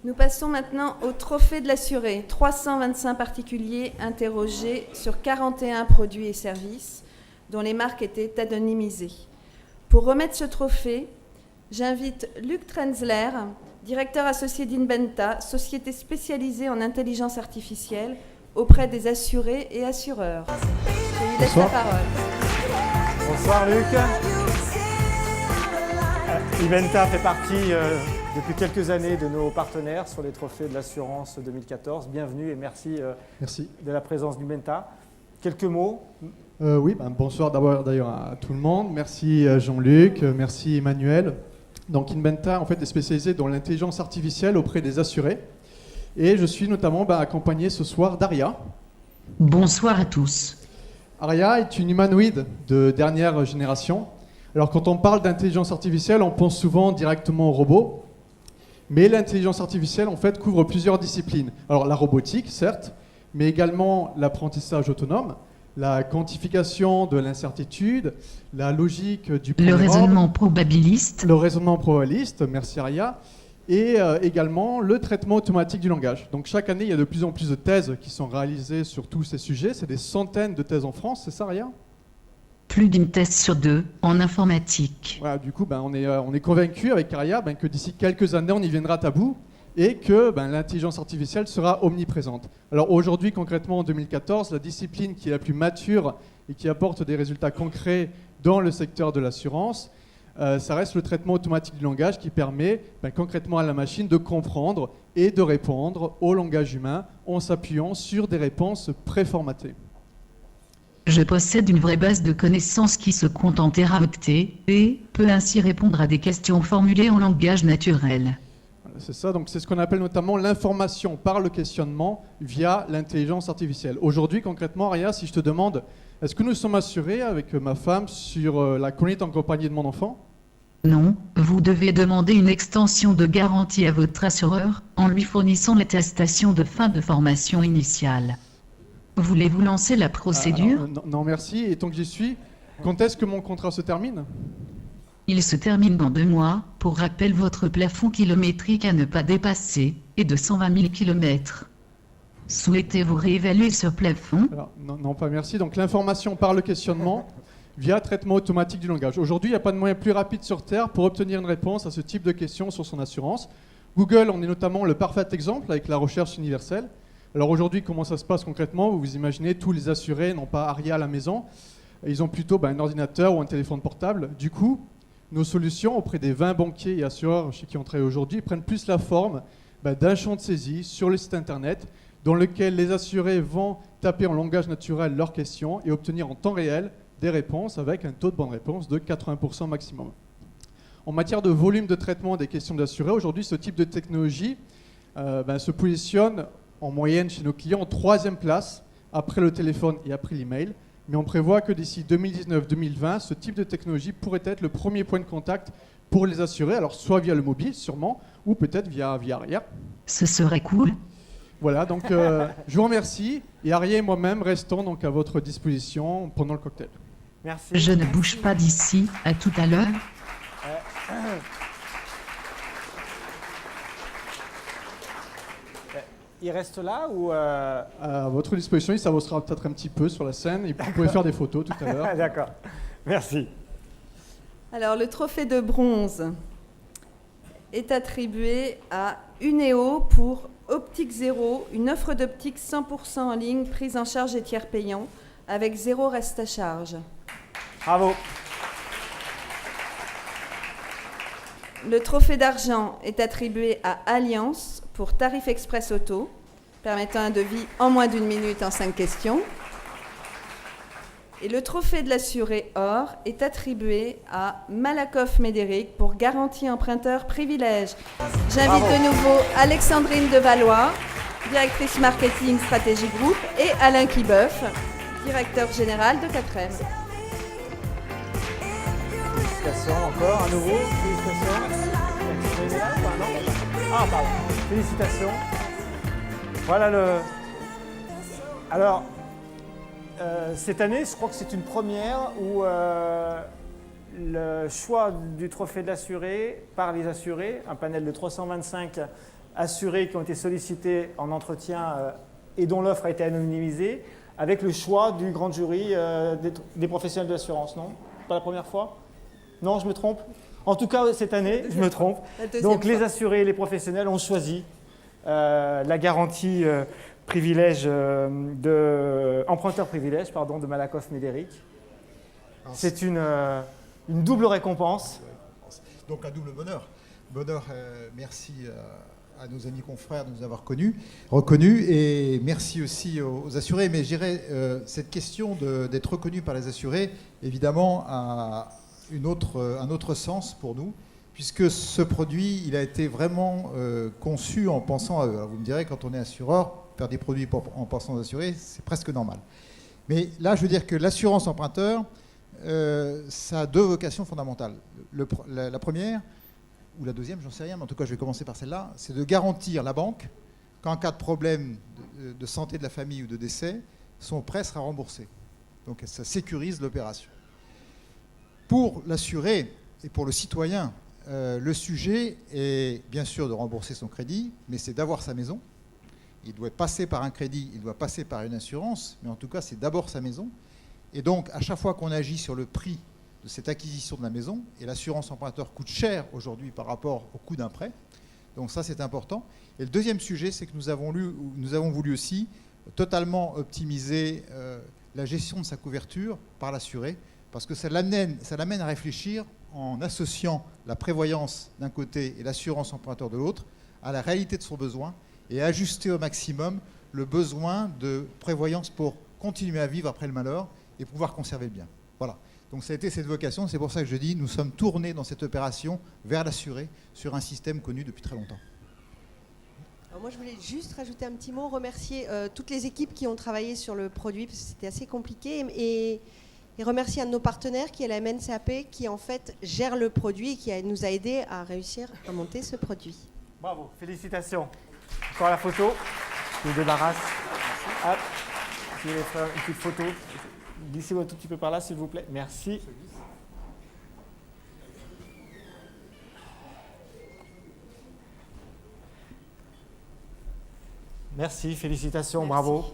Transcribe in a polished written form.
Nous passons maintenant au trophée de l'assuré. 325 particuliers interrogés sur 41 produits et services dont les marques étaient anonymisées. Pour remettre ce trophée, j'invite Luc Trenzler, directeur associé d'Inventa, société spécialisée en intelligence artificielle auprès des assurés et assureurs. Je lui laisse la parole. Bonsoir Luc. Inventa fait partie depuis quelques années de nos partenaires sur les trophées de l'assurance 2014. Bienvenue et merci, de la présence d'Inventa. Quelques mots. Bonsoir d'ailleurs à tout le monde. Merci Jean-Luc, merci Emmanuel. Donc Inventa en fait est spécialisé dans l'intelligence artificielle auprès des assurés. Et je suis notamment accompagné ce soir d'Aria. Bonsoir à tous. Aria est une humanoïde de dernière génération. Alors quand on parle d'intelligence artificielle, on pense souvent directement aux robots. Mais l'intelligence artificielle en fait couvre plusieurs disciplines. Alors la robotique, certes, mais également l'apprentissage autonome, la quantification de l'incertitude, la logique du premier ordre. Le raisonnement probabiliste, merci Aria, et également le traitement automatique du langage. Donc chaque année, il y a de plus en plus de thèses qui sont réalisées sur tous ces sujets. C'est des centaines de thèses en France, c'est ça Aria ? Plus d'une thèse sur deux en informatique. Voilà, du coup, on est convaincu avec Aria que d'ici quelques années, on y viendra à bout et que l'intelligence artificielle sera omniprésente. Alors aujourd'hui, concrètement, en 2014, la discipline qui est la plus mature et qui apporte des résultats concrets dans le secteur de l'assurance, ça reste le traitement automatique du langage qui permet concrètement à la machine de comprendre et de répondre au langage humain en s'appuyant sur des réponses préformatées. Je possède une vraie base de connaissances qui se compte en téraoctets et peut ainsi répondre à des questions formulées en langage naturel. C'est ça, donc c'est ce qu'on appelle notamment l'information par le questionnement via l'intelligence artificielle. Aujourd'hui, concrètement, Aria, si je te demande, est-ce que nous sommes assurés avec ma femme sur la conduite en compagnie de mon enfant ? Non, vous devez demander une extension de garantie à votre assureur en lui fournissant l'attestation de fin de formation initiale. Voulez-vous lancer la procédure ? Non, merci. Et tant que j'y suis, quand est-ce que mon contrat se termine ? Il se termine dans 2 mois. Pour rappel, votre plafond kilométrique à ne pas dépasser est de 120 000 km. Souhaitez-vous réévaluer ce plafond ? Non, pas merci. Donc l'information par le questionnement via traitement automatique du langage. Aujourd'hui, il n'y a pas de moyen plus rapide sur Terre pour obtenir une réponse à ce type de questions sur son assurance. Google en est notamment le parfait exemple avec la recherche universelle. Alors aujourd'hui, comment ça se passe concrètement ? Vous imaginez, tous les assurés n'ont pas Aria à la maison. Ils ont plutôt un ordinateur ou un téléphone portable. Du coup, nos solutions auprès des 20 banquiers et assureurs chez qui on travaille aujourd'hui prennent plus la forme d'un champ de saisie sur le site internet dans lequel les assurés vont taper en langage naturel leurs questions et obtenir en temps réel des réponses avec un taux de bonne réponse de 80% maximum. En matière de volume de traitement des questions d'assurés, aujourd'hui, ce type de technologie se positionne en moyenne chez nos clients en 3e place, après le téléphone et après l'email. Mais on prévoit que d'ici 2019-2020, ce type de technologie pourrait être le premier point de contact pour les assurés, alors soit via le mobile sûrement, ou peut-être via Aria. Ce serait cool. Voilà, donc je vous remercie, et Aria et moi-même restons donc à votre disposition pendant le cocktail. Merci. Je ne bouge pas d'ici, à tout à l'heure. Il reste là ou À votre disposition, il s'avancera peut-être un petit peu sur la scène et vous pouvez faire des photos tout à l'heure. D'accord, merci. Alors, le trophée de bronze est attribué à Uneo pour Optique Zéro, une offre d'optique 100% en ligne, prise en charge et tiers payant, avec 0 reste à charge. Bravo. Le trophée d'argent est attribué à Alliance pour Tarif Express Auto, permettant un devis en moins d'1 minute en 5 questions. Et le trophée de l'assuré or est attribué à Malakoff Médéric pour Garantie Emprunteur Privilège. J'invite de nouveau Alexandrine Devalois, directrice marketing stratégie groupe, et Alain Quibeuf, directeur général de Catrem. Félicitations encore, à nouveau. Félicitations. Ah, pardon. Félicitations. Voilà le... Alors, cette année, je crois que c'est une première où le choix du trophée de l'assuré par les assurés, un panel de 325 assurés qui ont été sollicités en entretien et dont l'offre a été anonymisée, avec le choix du grand jury des professionnels de l'assurance, non? Pas la première fois? Non, je me trompe? En tout cas, cette année, je me trompe. Donc les assurés et les professionnels ont choisi la garantie emprunteur privilège de Malakoff Médéric. C'est une double récompense. Donc un double bonheur. Merci à nos amis confrères de nous avoir reconnus et merci aussi aux assurés. Mais je dirais, cette question d'être reconnu par les assurés, évidemment, a un autre sens pour nous, puisque ce produit, il a été vraiment conçu en pensant à eux. Alors vous me direz, quand on est assureur, faire des produits en pensant aux assurés, c'est presque normal. Mais là, je veux dire que l'assurance emprunteur, ça a deux vocations fondamentales. La première, ou la deuxième, j'en sais rien, mais en tout cas, je vais commencer par celle-là, c'est de garantir la banque qu'en cas de problème de santé de la famille ou de décès, son prêt sera remboursé. Donc ça sécurise l'opération. Pour l'assuré et pour le citoyen, le sujet est bien sûr de rembourser son crédit, mais c'est d'avoir sa maison. Il doit passer par un crédit, il doit passer par une assurance, mais en tout cas, c'est d'abord sa maison. Et donc, à chaque fois qu'on agit sur le prix de cette acquisition de la maison, et l'assurance emprunteur coûte cher aujourd'hui par rapport au coût d'un prêt, donc ça, c'est important. Et le deuxième sujet, c'est que nous avons voulu aussi totalement optimiser la gestion de sa couverture par l'assuré, parce que ça l'amène à réfléchir en associant la prévoyance d'un côté et l'assurance emprunteur de l'autre à la réalité de son besoin et ajuster au maximum le besoin de prévoyance pour continuer à vivre après le malheur et pouvoir conserver le bien. Voilà. Donc ça a été cette vocation, c'est pour ça que je dis nous sommes tournés dans cette opération vers l'assuré sur un système connu depuis très longtemps. Alors moi je voulais juste rajouter un petit mot, remercier toutes les équipes qui ont travaillé sur le produit parce que c'était assez compliqué et remercier un de nos partenaires qui est la MNCAP qui en fait gère le produit et qui nous a aidés à réussir à monter ce produit. Bravo, félicitations. Encore la photo, je vous débarrasse. Hop, je vais faire une petite photo. Glissez-vous un tout petit peu par là, s'il vous plaît. Merci. Merci, félicitations, merci. Bravo.